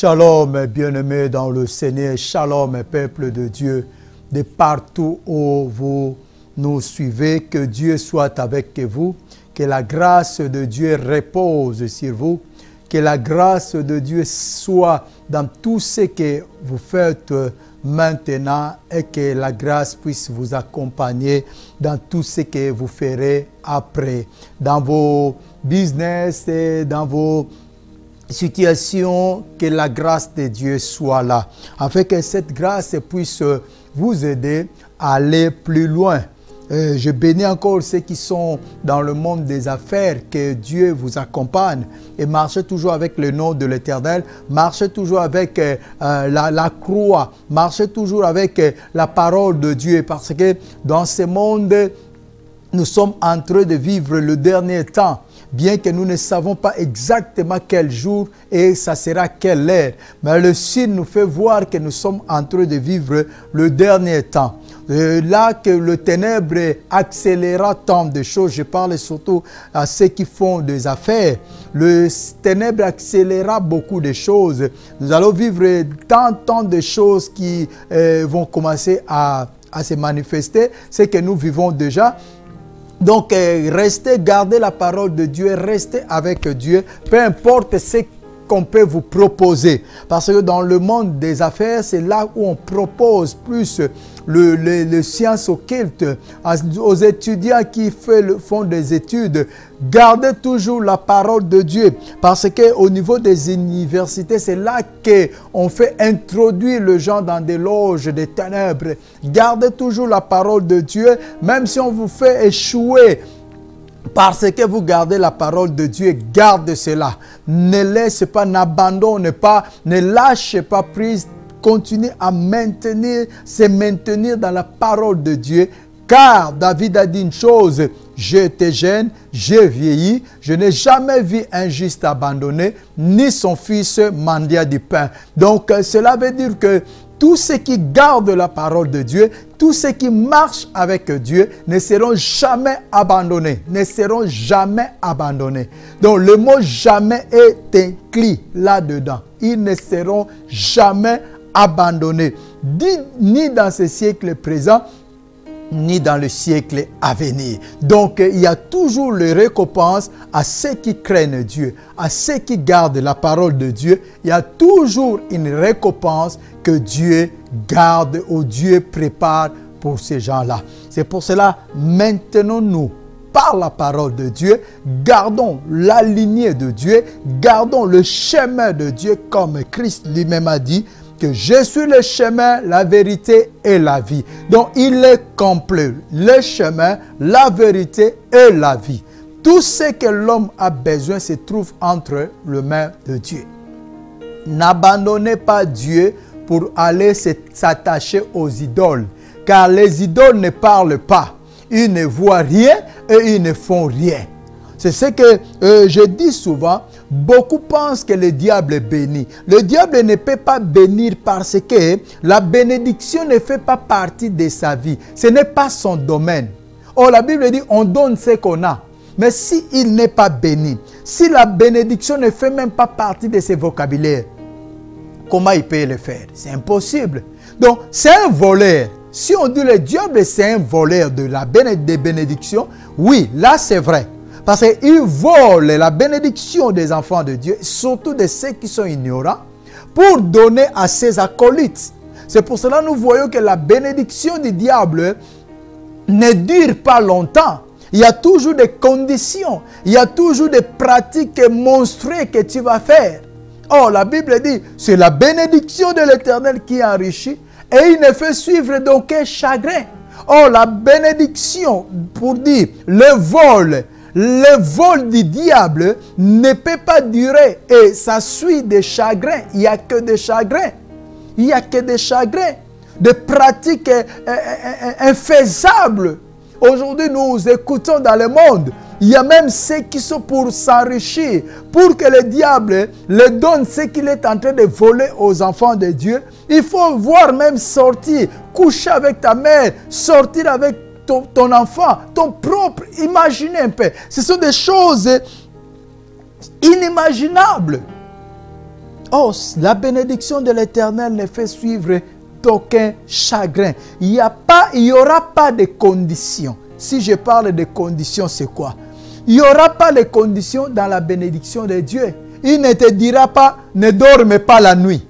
Shalom, bien-aimés dans le Seigneur, shalom, peuple de Dieu, de partout où vous nous suivez, que Dieu soit avec vous, que la grâce de Dieu repose sur vous, que la grâce de Dieu soit dans tout ce que vous faites maintenant et que la grâce puisse vous accompagner dans tout ce que vous ferez après, dans vos business et dans vos situation, que la grâce de Dieu soit là, afin que cette grâce puisse vous aider à aller plus loin. Je bénis encore ceux qui sont dans le monde des affaires, que Dieu vous accompagne et marchez toujours avec le nom de l'Éternel, marchez toujours avec la croix, marchez toujours avec la parole de Dieu, parce que dans ce monde, nous sommes en train de vivre le dernier temps. Bien que nous ne savons pas exactement quel jour et ça sera quelle heure. Mais le signe nous fait voir que nous sommes en train de vivre le dernier temps. Là que le ténèbre accélérera tant de choses, je parle surtout à ceux qui font des affaires. Le ténèbre accélérera beaucoup de choses. Nous allons vivre tant de choses qui vont commencer à se manifester. C'est que nous vivons déjà. Donc, restez, gardez la parole de Dieu, restez avec Dieu, peu importe ce qu'on peut vous proposer. Parce que dans le monde des affaires, c'est là où on propose plus les sciences occultes aux étudiants qui font des études. Gardez toujours la parole de Dieu, parce qu'au niveau des universités, c'est là qu'on fait introduire les gens dans des loges des ténèbres. Gardez toujours la parole de Dieu, même si on vous fait échouer. Parce que vous gardez la parole de Dieu, gardez cela. Ne laissez pas, n'abandonnez pas, ne lâchez pas prise. Continuez à se maintenir dans la parole de Dieu. Car David a dit une chose: j'étais jeune, j'ai vieilli, je n'ai jamais vu un juste abandonné, ni son fils mendiant du pain. Donc cela veut dire que tous ceux qui gardent la parole de Dieu, tous ceux qui marchent avec Dieu ne seront jamais abandonnés. Ne seront jamais abandonnés. Donc le mot jamais est inclus là-dedans. Ils ne seront jamais abandonnés. Ni dans ce siècle présent, ni dans le siècle à venir. Donc, il y a toujours les récompenses à ceux qui craignent Dieu, à ceux qui gardent la parole de Dieu. Il y a toujours une récompense que Dieu garde ou Dieu prépare pour ces gens-là. C'est pour cela, maintenons-nous par la parole de Dieu, gardons la lignée de Dieu, gardons le chemin de Dieu comme Christ lui-même a dit, que je suis le chemin, la vérité et la vie. Donc, il est complet. Le chemin, la vérité et la vie. Tout ce que l'homme a besoin se trouve entre les mains de Dieu. N'abandonnez pas Dieu pour aller s'attacher aux idoles. Car les idoles ne parlent pas. Ils ne voient rien et ils ne font rien. C'est ce que je dis souvent. Beaucoup pensent que le diable est béni. Le diable ne peut pas bénir parce que la bénédiction ne fait pas partie de sa vie. Ce n'est pas son domaine. Or, la Bible dit on donne ce qu'on a. Mais s'il n'est pas béni, si la bénédiction ne fait même pas partie de ses vocabulaires, comment il peut le faire? C'est impossible. Donc, c'est un voleur. Si on dit le diable c'est un voleur de la bénédiction, oui, là c'est vrai. Parce qu'il vole la bénédiction des enfants de Dieu, surtout de ceux qui sont ignorants, pour donner à ses acolytes. C'est pour cela que nous voyons que la bénédiction du diable ne dure pas longtemps. Il y a toujours des conditions, il y a toujours des pratiques monstrueuses que tu vas faire. Or, la Bible dit, c'est la bénédiction de l'Éternel qui enrichit et il ne fait suivre d'aucun chagrin. Or, la bénédiction, pour dire le vol du diable ne peut pas durer et ça suit des chagrins. Il n'y a que des chagrins. Il n'y a que des chagrins. Des pratiques infaisables. Aujourd'hui, nous écoutons dans le monde. Il y a même ceux qui sont pour s'enrichir. Pour que le diable leur donne ce qu'il est en train de voler aux enfants de Dieu. Il faut voir même sortir, coucher avec ta mère, sortir avec ton enfant, ton propre, imaginez un peu. Ce sont des choses inimaginables. Oh, la bénédiction de l'Éternel ne fait suivre d'aucun chagrin. Il n'y aura pas de conditions. Si je parle de conditions, c'est quoi? Il n'y aura pas de conditions dans la bénédiction de Dieu. Il ne te dira pas, ne dorme pas la nuit.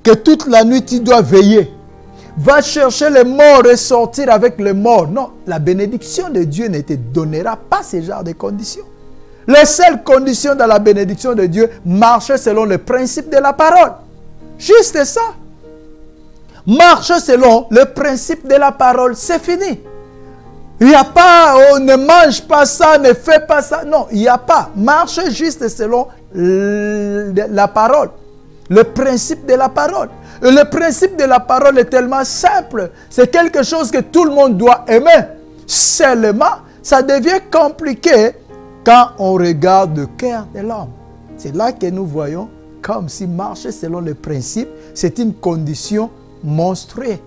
Que toute la nuit tu dois veiller. Va chercher les morts et sortir avec les morts. Non, la bénédiction de Dieu ne te donnera pas ce genre de conditions. Les seules conditions dans la bénédiction de Dieu, marcher selon le principe de la parole. Juste ça. Marcher selon le principe de la parole, c'est fini. Il n'y a pas, oh, ne mange pas ça, ne fais pas ça. Non, il n'y a pas. Marchez juste selon la parole. Le principe de la parole. Et le principe de la parole est tellement simple. C'est quelque chose que tout le monde doit aimer. Seulement, ça devient compliqué quand on regarde le cœur de l'homme. C'est là que nous voyons comme si marcher selon le principe, c'est une condition monstrueuse.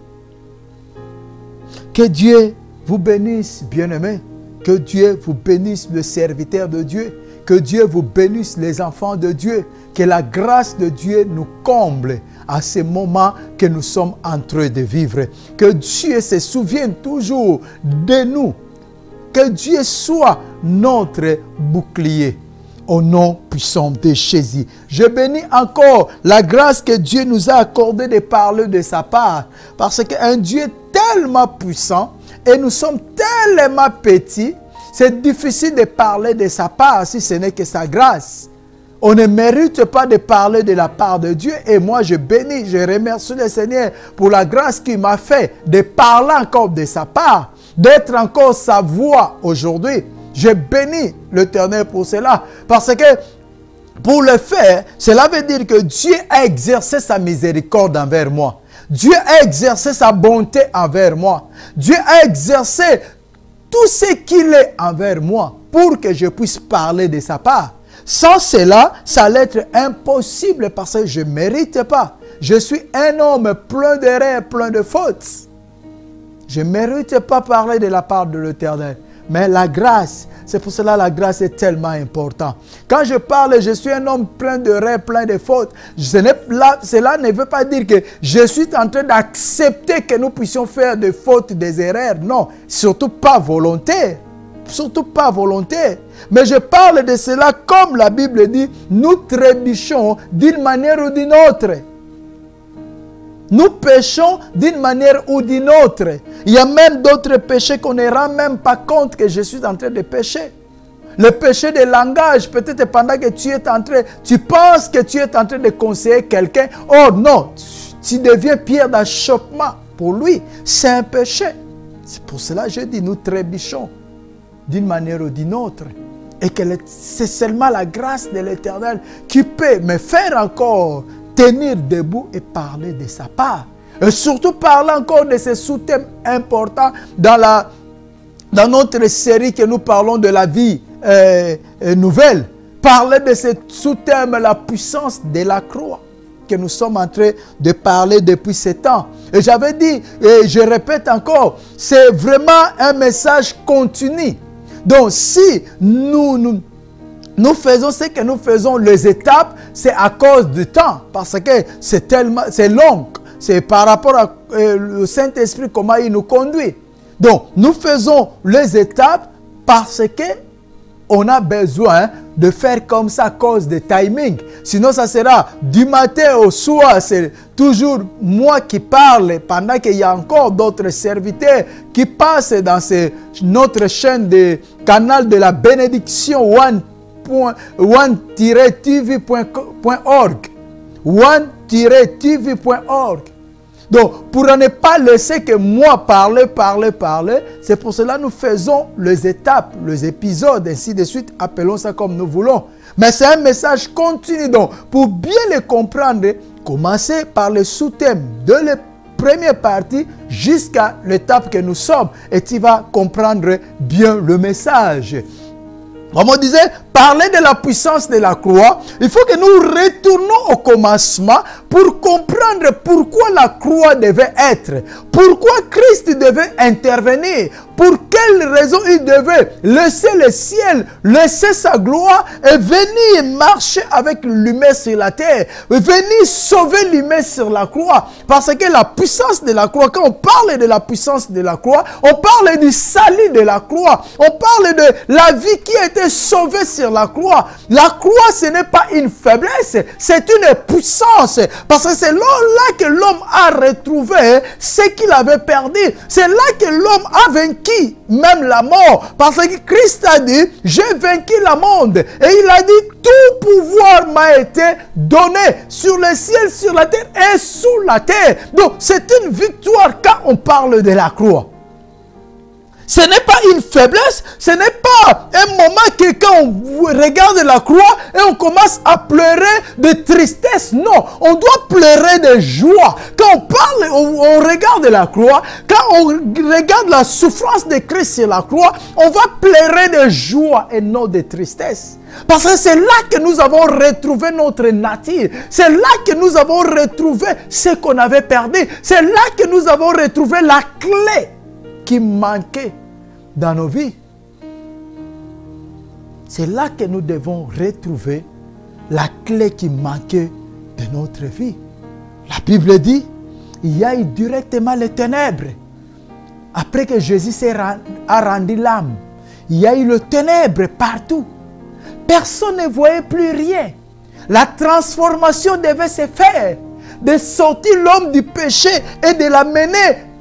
Que Dieu vous bénisse, bien-aimés. Que Dieu vous bénisse, le serviteur de Dieu. Que Dieu vous bénisse, les enfants de Dieu. Que la grâce de Dieu nous comble à ce moment que nous sommes en train de vivre. Que Dieu se souvienne toujours de nous. Que Dieu soit notre bouclier. Au nom puissant de Jésus. Je bénis encore la grâce que Dieu nous a accordée de parler de sa part. Parce qu'un Dieu tellement puissant et nous sommes tellement petits, c'est difficile de parler de sa part si ce n'est que sa grâce. On ne mérite pas de parler de la part de Dieu. Et moi, je bénis, je remercie le Seigneur pour la grâce qu'il m'a fait de parler encore de sa part, d'être encore sa voix aujourd'hui. Je bénis l'Éternel pour cela. Parce que pour le faire, cela veut dire que Dieu a exercé sa miséricorde envers moi. Dieu a exercé sa bonté envers moi. Dieu a exercé tout ce qu'il est envers moi pour que je puisse parler de sa part. Sans cela, ça allait être impossible parce que je ne mérite pas. Je suis un homme plein d'erreurs, plein de fautes. Je ne mérite pas parler de la part de l'Éternel. Mais la grâce, c'est pour cela que la grâce est tellement importante. Quand je parle, je suis un homme plein d'erreurs, plein de fautes. Cela ne veut pas dire que je suis en train d'accepter que nous puissions faire des fautes, des erreurs. Non, surtout pas volontaire. Surtout pas volontaire. Mais je parle de cela comme la Bible dit, nous trébuchons d'une manière ou d'une autre. Nous péchons d'une manière ou d'une autre. Il y a même d'autres péchés qu'on ne rend même pas compte que je suis en train de pécher. Le péché de langage, peut-être pendant que tu penses que tu es en train de conseiller quelqu'un. Oh non, tu deviens pierre d'achoppement pour lui. C'est un péché. C'est pour cela que je dis, nous trébuchons d'une manière ou d'une autre. Et que c'est seulement la grâce de l'Éternel qui peut me faire encore tenir debout et parler de sa part. Et surtout parler encore de ces sous-thèmes importants dans notre série que nous parlons de la vie nouvelle. Parler de ces sous-thèmes, la puissance de la croix, que nous sommes en train de parler depuis ce temps. Et j'avais dit, et je répète encore, c'est vraiment un message continu. Donc si nous faisons ce que nous faisons, les étapes, c'est à cause du temps. Parce que c'est long. C'est par rapport au Saint-Esprit, comment il nous conduit. Donc, nous faisons les étapes parce que on a besoin de faire comme ça à cause de timing. Sinon, ça sera du matin au soir. C'est toujours moi qui parle pendant qu'il y a encore d'autres serviteurs qui passent dans notre chaîne de canal de la bénédiction one-tv.org. one-tv.org. Donc, pour ne pas laisser que moi parler, c'est pour cela que nous faisons les étapes, les épisodes, ainsi de suite, appelons ça comme nous voulons. Mais c'est un message continu. Donc, pour bien le comprendre, commencez par le sous-thème de la première partie jusqu'à l'étape que nous sommes. Et tu vas comprendre bien le message. Comme on disait, parler de la puissance de la croix, il faut que nous retournons au commencement pour comprendre pourquoi la croix devait être, pourquoi Christ devait intervenir, pour quelle raison il devait laisser le ciel, laisser sa gloire et venir marcher avec l'humain sur la terre, venir sauver l'humain sur la croix. Parce que la puissance de la croix, quand on parle de la puissance de la croix, on parle du salut de la croix, on parle de la vie qui a été sauvée sur la croix. La croix, ce n'est pas une faiblesse, c'est une puissance. Parce que c'est là que l'homme a retrouvé ce qu'il avait perdu. C'est là que l'homme a vaincu même la mort. Parce que Christ a dit, j'ai vaincu la monde. Et il a dit, tout pouvoir m'a été donné sur le ciel, sur la terre et sous la terre. Donc, c'est une victoire quand on parle de la croix. Ce n'est pas une faiblesse, ce n'est pas un moment que quand on regarde la croix et on commence à pleurer de tristesse. Non, on doit pleurer de joie. Quand on parle, on regarde la croix, quand on regarde la souffrance de Christ sur la croix, on va pleurer de joie et non de tristesse. Parce que c'est là que nous avons retrouvé notre nature. C'est là que nous avons retrouvé ce qu'on avait perdu. C'est là que nous avons retrouvé la clé qui manquait dans nos vies. C'est là que nous devons retrouver la clé qui manquait de notre vie. La Bible dit, il y a eu directement les ténèbres. Après que Jésus a rendu l'âme, il y a eu les ténèbres partout. Personne ne voyait plus rien. La transformation devait se faire, de sortir l'homme du péché et de l'amener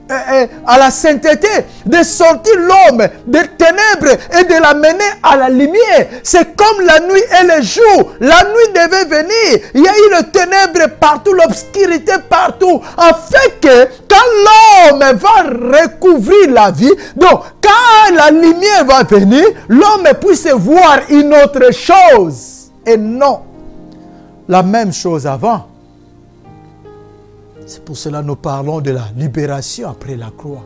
à la sainteté, de sortir l'homme des ténèbres et de l'amener à la lumière. C'est comme la nuit et le jour. La nuit devait venir. Il y a eu les ténèbres partout, l'obscurité partout, afin que quand l'homme va recouvrir la vie, donc quand la lumière va venir, l'homme puisse voir une autre chose et non la même chose avant. C'est pour cela que nous parlons de la libération après la croix.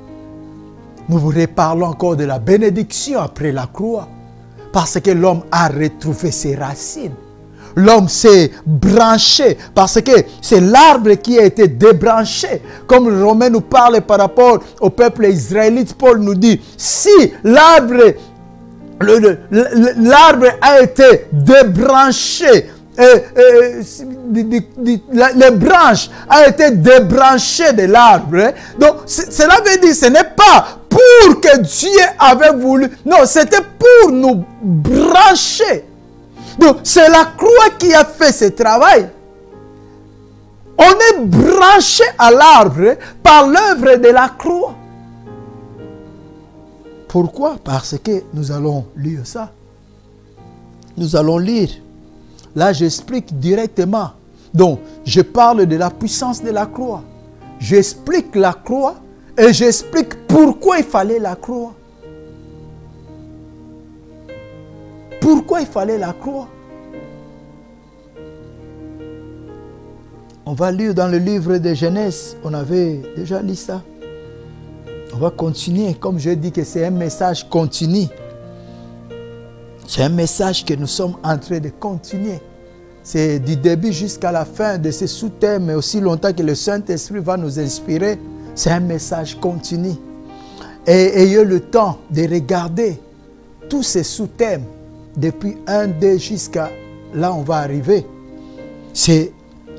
Nous vous reparlons encore de la bénédiction après la croix. Parce que l'homme a retrouvé ses racines. L'homme s'est branché parce que c'est l'arbre qui a été débranché. Comme le Romain nous parle par rapport au peuple israélite, Paul nous dit, si l'arbre a été débranché, les branches ont été débranchées de l'arbre. Donc, cela veut dire que ce n'est pas pour que Dieu avait voulu. Non, c'était pour nous brancher. Donc, c'est la croix qui a fait ce travail. On est branché à l'arbre par l'œuvre de la croix. Pourquoi? Parce que nous allons lire ça. Nous allons lire. Là, j'explique directement. Donc, je parle de la puissance de la croix. J'explique la croix et j'explique pourquoi il fallait la croix. Pourquoi il fallait la croix? On va lire dans le livre de Genèse. On avait déjà lu ça. On va continuer. Comme je dis que c'est un message continu. C'est un message que nous sommes en train de continuer. C'est du début jusqu'à la fin de ce sous-thème, mais aussi longtemps que le Saint-Esprit va nous inspirer. C'est un message continu. Et ayez le temps de regarder tous ces sous-thèmes depuis 1, 2 jusqu'à là on va arriver. C'est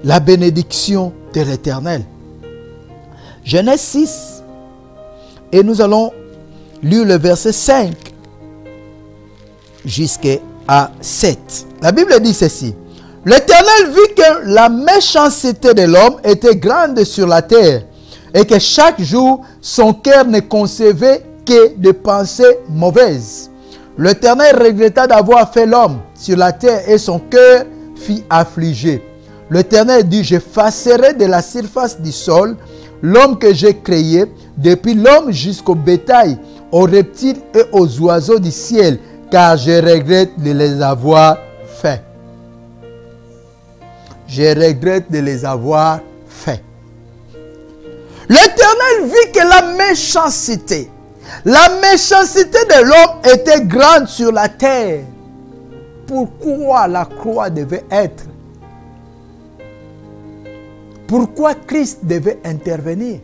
la bénédiction de l'Éternel. Genèse 6. Et nous allons lire le verset 5 jusqu'à 7. La Bible dit ceci. L'Éternel vit que la méchanceté de l'homme était grande sur la terre et que chaque jour son cœur ne concevait que de pensées mauvaises. L'Éternel regretta d'avoir fait l'homme sur la terre et son cœur fut affligé. L'Éternel dit, j'effacerai de la surface du sol l'homme que j'ai créé, depuis l'homme jusqu'au bétail, aux reptiles et aux oiseaux du ciel, car je regrette de les avoir faits. Je regrette de les avoir faits. L'Éternel vit que la méchanceté de l'homme était grande sur la terre. pourquoi la croix devait être. Pourquoi Christ devait intervenir?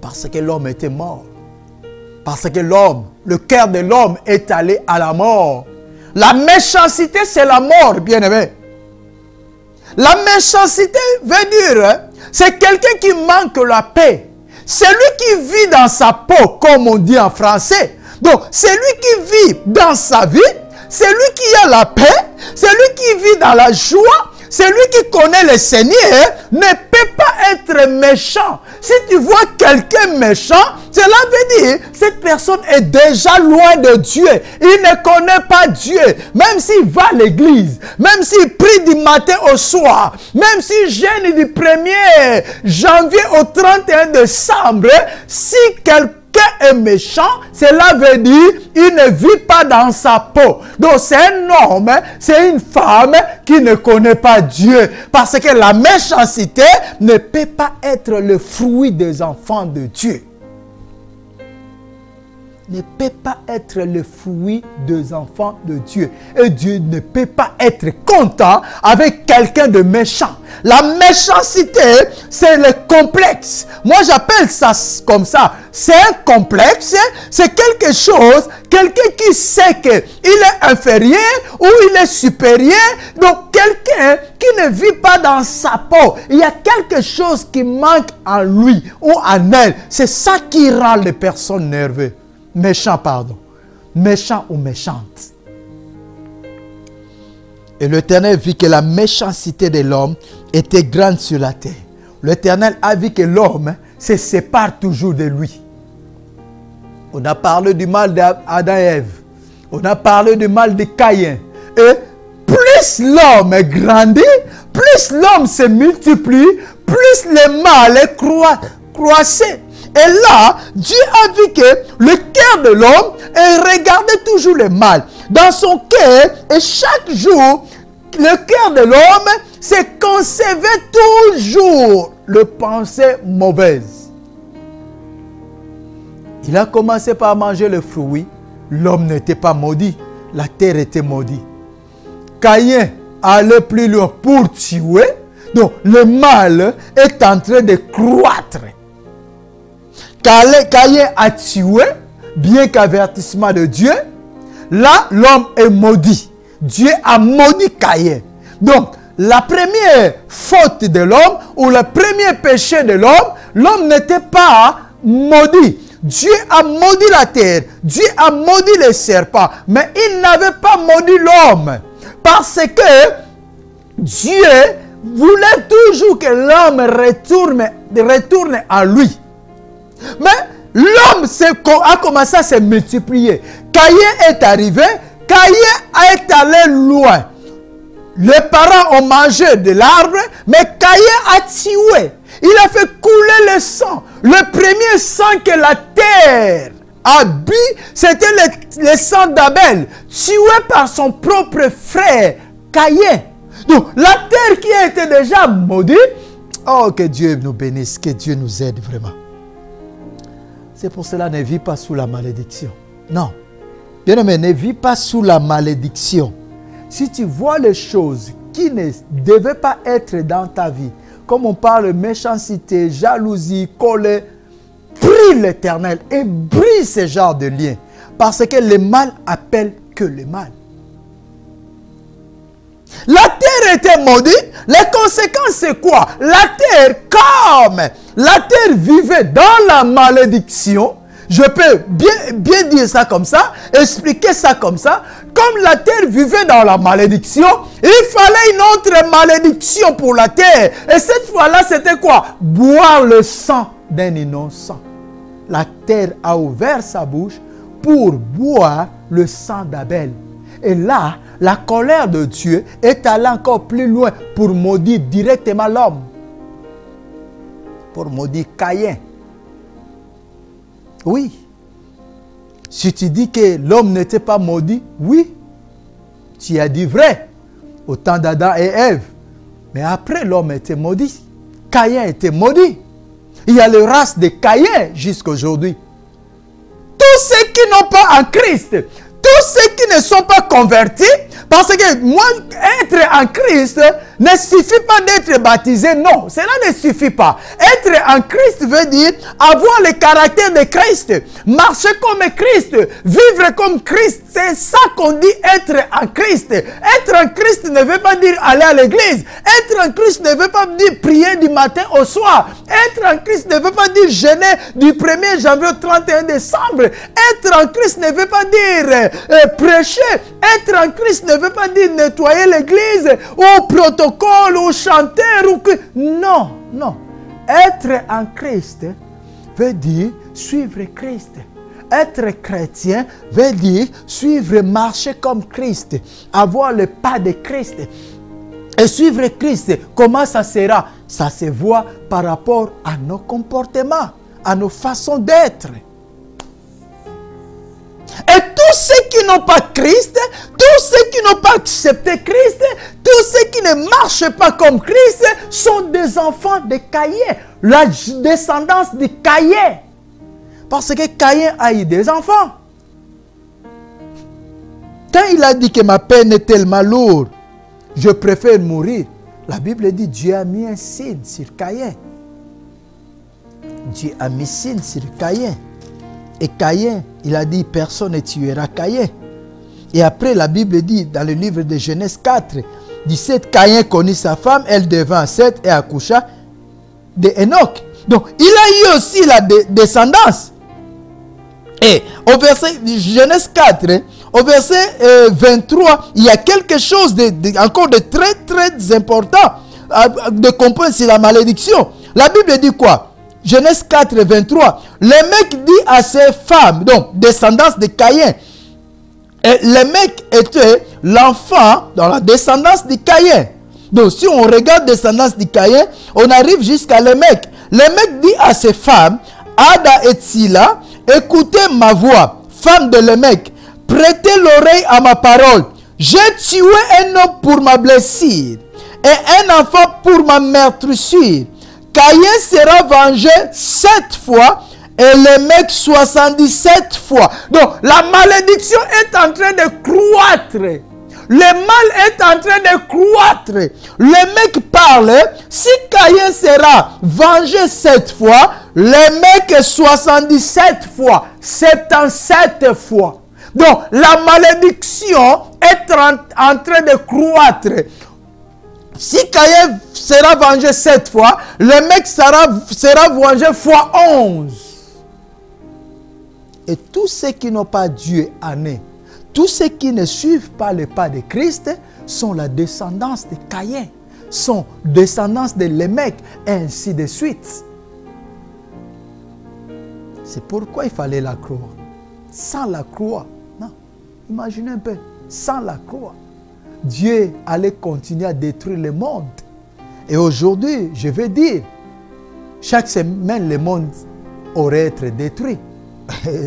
Parce que l'homme était mort. Parce que l'homme, le cœur de l'homme est allé à la mort. La méchanceté, c'est la mort, bien-aimé. La méchanceté veut dire, c'est quelqu'un qui manque la paix. C'est lui qui vit dans sa peau, comme on dit en français. Donc, c'est lui qui vit dans sa vie. C'est lui qui a la paix. C'est lui qui vit dans la joie. Celui qui connaît le Seigneur ne peut pas être méchant. Si tu vois quelqu'un méchant, cela veut dire que cette personne est déjà loin de Dieu. Il ne connaît pas Dieu. Même s'il va à l'église, même s'il prie du matin au soir, même s'il jeûne du 1er janvier au 31 décembre, si quelqu'un est méchant, cela veut dire qu'il ne vit pas dans sa peau. Donc c'est un homme, c'est une femme qui ne connaît pas Dieu. Parce que la méchanceté ne peut pas être le fruit des enfants de Dieu. Ne peut pas être le fruit des enfants de Dieu. Et Dieu ne peut pas être content avec quelqu'un de méchant. La méchanceté, c'est le complexe. Moi, j'appelle ça comme ça. C'est un complexe, c'est quelque chose, quelqu'un qui sait qu'il est inférieur ou il est supérieur. Donc, quelqu'un qui ne vit pas dans sa peau. Il y a quelque chose qui manque en lui ou en elle. C'est ça qui rend les personnes nerveuses. Méchant, pardon. Méchant ou méchante. Et l'Éternel vit que la méchanceté de l'homme était grande sur la terre. L'Éternel a vu que l'homme se sépare toujours de lui. On a parlé du mal d'Adam et Ève. On a parlé du mal de Caïn. Et plus l'homme grandit, plus l'homme se multiplie, plus le mal est croissé. Et là, Dieu a vu que le cœur de l'homme regardait toujours le mal. Dans son cœur, et chaque jour, le cœur de l'homme se concevait toujours les pensées mauvaises. Il a commencé par manger le fruit. L'homme n'était pas maudit. La terre était maudite. Caïn allait plus loin pour tuer. Donc, le mal est en train de croître. Caïn a tué, bien qu'avertissement de Dieu. Là, l'homme est maudit. Dieu a maudit Caïn. Donc, la première faute de l'homme, ou le premier péché de l'homme, l'homme n'était pas maudit. Dieu a maudit la terre. Dieu a maudit les serpents. Mais il n'avait pas maudit l'homme. Parce que Dieu voulait toujours que l'homme retourne à lui. Mais l'homme a commencé à se multiplier. Caïn est arrivé, Caïn est allé loin. Les parents ont mangé de l'arbre, mais Caïn a tué. Il a fait couler le sang. Le premier sang que la terre a bu, c'était le sang d'Abel, tué par son propre frère, Caïn. Donc, la terre qui a été déjà maudite, oh, que Dieu nous bénisse, que Dieu nous aide vraiment. C'est pour cela, ne vis pas sous la malédiction. Non. Bien-aimé, ne vis pas sous la malédiction. Si tu vois les choses qui ne devaient pas être dans ta vie, comme on parle de méchanceté, jalousie, colère, prie l'Éternel et brise ce genre de liens. Parce que le mal appelle que le mal. La terre était maudite. Les conséquences, c'est quoi? La terre, comme la terre vivait dans la malédiction, je peux bien dire ça comme ça, expliquer ça comme ça. Comme la terre vivait dans la malédiction, il fallait une autre malédiction pour la terre. Et cette fois-là, c'était quoi? Boire le sang d'un innocent. La terre a ouvert sa bouche pour boire le sang d'Abel. Et là, la colère de Dieu est allée encore plus loin pour maudire directement l'homme. Pour maudire Caïn. Oui. Si tu dis que l'homme n'était pas maudit, oui. Tu as dit vrai. Au temps d'Adam et Ève. Mais après, l'homme était maudit. Caïn était maudit. Il y a le race de Caïn jusqu'à aujourd'hui. Tous ceux qui n'ont pas en Christ, tous ceux qui ne sont pas convertis, parce que moi, être en Christ ne suffit pas d'être baptisé, non, cela ne suffit pas. Être en Christ veut dire avoir le caractère de Christ, marcher comme Christ, vivre comme Christ, c'est ça qu'on dit être en Christ. Être en Christ ne veut pas dire aller à l'église, être en Christ ne veut pas dire prier du matin au soir, être en Christ ne veut pas dire jeûner du 1er janvier au 31 décembre, être en Christ ne veut pas dire prêcher, être en Christ ne veut pas dire nettoyer l'église, ou protocole, ou chanteur, ou que... Non, non. Être en Christ veut dire suivre Christ. Être chrétien veut dire suivre, marcher comme Christ, avoir le pas de Christ. Et suivre Christ, comment ça sera? Ça se voit par rapport à nos comportements, à nos façons d'être. Et tous ceux qui n'ont pas Christ, tous ceux qui n'ont pas accepté Christ, tous ceux qui ne marchent pas comme Christ, sont des enfants de Caïn, la descendance de Caïn. Parce que Caïn a eu des enfants. Quand il a dit que ma peine est tellement lourde, je préfère mourir, la Bible dit Dieu a mis un signe sur Caïn. Dieu a mis un signe sur Caïn. Et Caïn, il a dit, personne ne tuera Caïn. Et après, la Bible dit, dans le livre de Genèse 4, 17, Caïn connut sa femme, elle devint enceinte et accoucha d'Enoch. Donc, il a eu aussi la descendance. Et au verset Genèse 4, au verset 23, il y a quelque chose encore de très, très important de comprendre sur la malédiction. La Bible dit quoi? Genèse 4, 23. Le mec dit à ses femmes, donc descendance de Caïn. Et le mec était l'enfant dans la descendance de Caïn. Donc si on regarde descendance de Caïn, on arrive jusqu'à le mec. Le mec dit à ses femmes, Ada et Sila, écoutez ma voix, femme de le mec, prêtez l'oreille à ma parole. J'ai tué un homme pour ma blessure et un enfant pour ma meurtrissure. Caïn sera vengé 7 fois et le mec 77 fois. Donc la malédiction est en train de croître. Le mal est en train de croître. Le mec parle. Si Caïn sera vengé 7 fois, le mec 77 fois, 77 fois. Donc la malédiction est en train de croître. Si Caïn sera vengé 7 fois, le mec sera vengé fois 11. Et tous ceux qui n'ont pas Dieu en eux, tous ceux qui ne suivent pas le pas de Christ, sont la descendance de Caïn, sont descendance de Lémec, et ainsi de suite. C'est pourquoi il fallait la croix. Sans la croix, non, imaginez un peu, sans la croix, Dieu allait continuer à détruire le monde. Et aujourd'hui, je veux dire, chaque semaine, le monde aurait été détruit.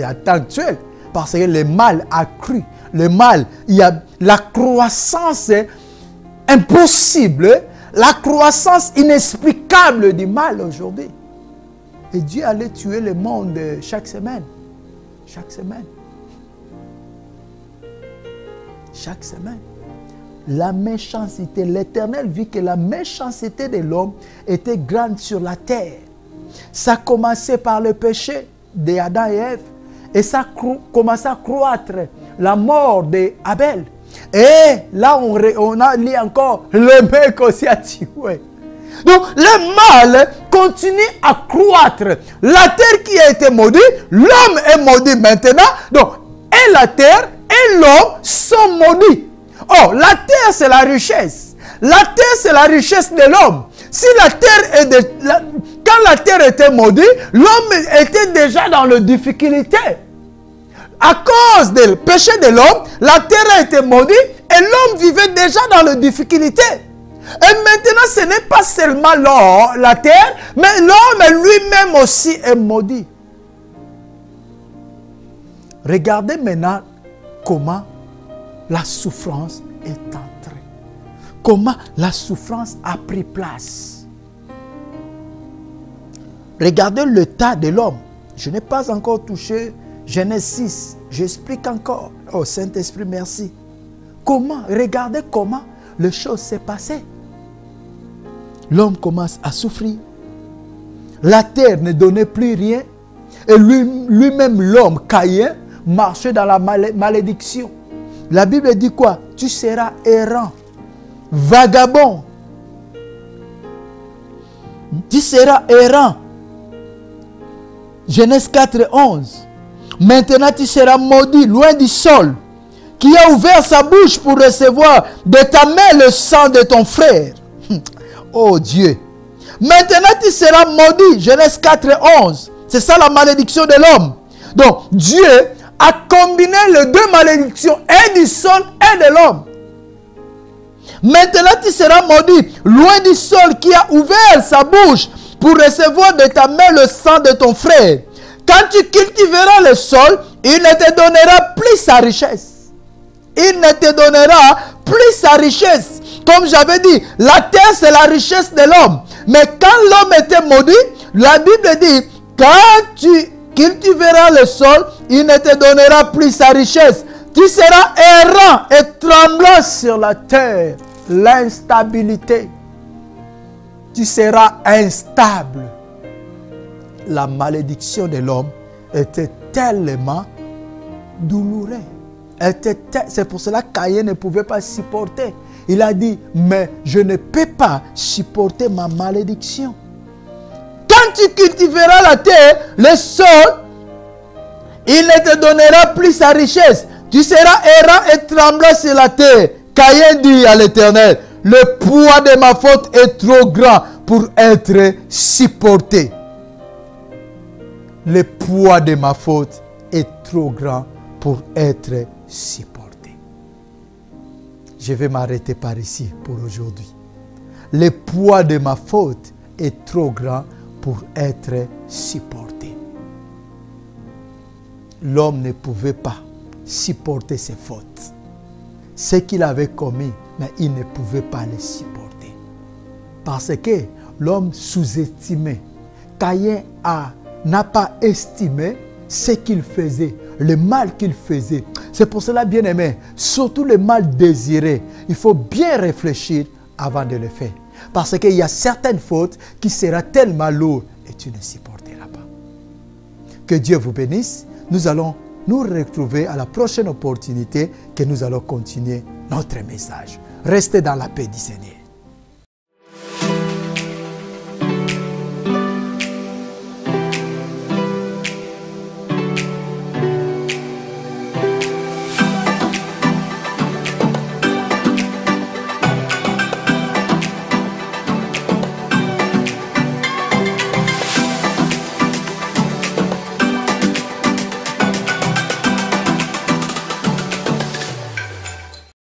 À temps actuel, parce que le mal a cru. Le mal, il y a la croissance impossible, la croissance inexplicable du mal aujourd'hui. Et Dieu allait tuer le monde chaque semaine. Chaque semaine. Chaque semaine. La méchanceté, l'Éternel vit que la méchanceté de l'homme était grande sur la terre. Ça commençait par le péché d'Adam et Ève. Et ça commençait à croître. La mort d'Abel. Et là, on a lu encore, le mec aussi a tué. Donc, le mal continue à croître. La terre qui a été maudite, l'homme est maudit maintenant. Donc, et la terre et l'homme sont maudits. Oh, la terre, c'est la richesse. La terre, c'est la richesse de l'homme. Si la terre est quand la terre était maudite, l'homme était déjà dans la difficulté. À cause du péché de l'homme, la terre a été maudite et l'homme vivait déjà dans la difficulté. Et maintenant, ce n'est pas seulement la terre, mais l'homme lui-même aussi est maudit. Regardez maintenant comment la souffrance est entrée. Comment la souffrance a pris place. Regardez le tas de l'homme. Je n'ai pas encore touché Genèse 6, j'explique encore. Oh Saint-Esprit, merci. Comment, regardez comment les choses s'est passées. L'homme commence à souffrir. La terre ne donnait plus rien. Et lui-même, l'homme, Caïn, marchait dans la malédiction. La Bible dit quoi? Tu seras errant, vagabond. Tu seras errant. Genèse 4, 11. Maintenant tu seras maudit, loin du sol, qui a ouvert sa bouche pour recevoir de ta main le sang de ton frère. Oh Dieu. Maintenant tu seras maudit. Genèse 4, 11. C'est ça la malédiction de l'homme. Donc Dieu a combiné les deux malédictions, un du sol et de l'homme. Maintenant tu seras maudit, loin du sol qui a ouvert sa bouche pour recevoir de ta main le sang de ton frère. Quand tu cultiveras le sol, il ne te donnera plus sa richesse. Il ne te donnera plus sa richesse. Comme j'avais dit, la terre c'est la richesse de l'homme. Mais quand l'homme était maudit, la Bible dit, quand tu cultiveras le sol, il ne te donnera plus sa richesse. Tu seras errant et tremblant sur la terre. L'instabilité. Tu seras instable. La malédiction de l'homme était tellement douloureuse. C'est pour cela que Caïn ne pouvait pas supporter. Il a dit, mais je ne peux pas supporter ma malédiction. Quand tu cultiveras la terre, le sol, il ne te donnera plus sa richesse. Tu seras errant et tremblant sur la terre. Caïn dit à l'Éternel, le poids de ma faute est trop grand pour être supporté. Le poids de ma faute est trop grand pour être supporté. Je vais m'arrêter par ici pour aujourd'hui. Le poids de ma faute est trop grand pour être supporté. L'homme ne pouvait pas supporter ses fautes. Ce qu'il avait commis, mais il ne pouvait pas les supporter. Parce que l'homme sous-estimait. Caïn n'a pas estimé ce qu'il faisait, le mal qu'il faisait. C'est pour cela, bien aimé, surtout le mal désiré, il faut bien réfléchir avant de le faire. Parce qu'il y a certaines fautes qui seront tellement lourdes et tu ne supporteras pas. Que Dieu vous bénisse. Nous allons nous retrouver à la prochaine opportunité que nous allons continuer notre message. Restez dans la paix du Seigneur.